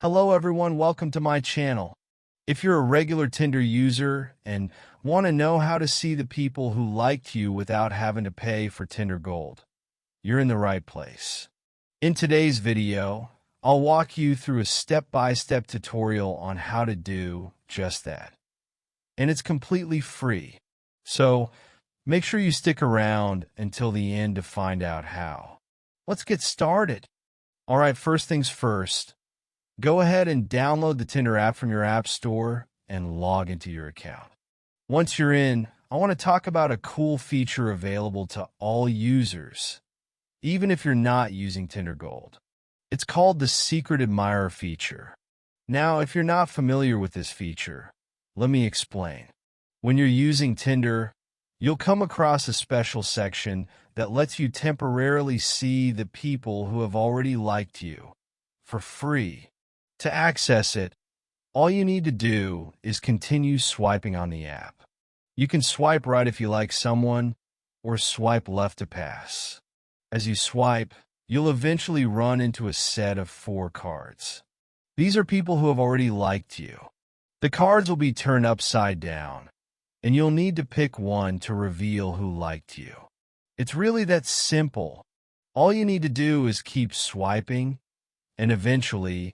Hello everyone, welcome to my channel. If you're a regular Tinder user and want to know how to see the people who liked you without having to pay for Tinder Gold, you're in the right place. In today's video, I'll walk you through a step-by-step tutorial on how to do just that. And it's completely free. So make sure you stick around until the end to find out how. Let's get started. All right, first things first. Go ahead and download the Tinder app from your app store and log into your account. Once you're in, I want to talk about a cool feature available to all users, even if you're not using Tinder Gold. It's called the Secret Admirer feature. Now, if you're not familiar with this feature, let me explain. When you're using Tinder, you'll come across a special section that lets you temporarily see the people who have already liked you for free. To access it, all you need to do is continue swiping on the app. You can swipe right if you like someone, or swipe left to pass. As you swipe, you'll eventually run into a set of 4 cards. These are people who have already liked you. The cards will be turned upside down, and you'll need to pick one to reveal who liked you. It's really that simple. All you need to do is keep swiping, and eventually,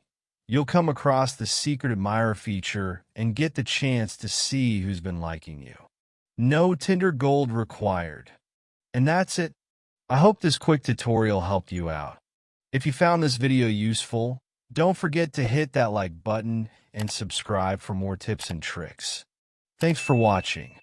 you'll come across the Secret Admirer feature and get the chance to see who's been liking you. No Tinder Gold required. And that's it. I hope this quick tutorial helped you out. If you found this video useful, don't forget to hit that like button and subscribe for more tips and tricks. Thanks for watching.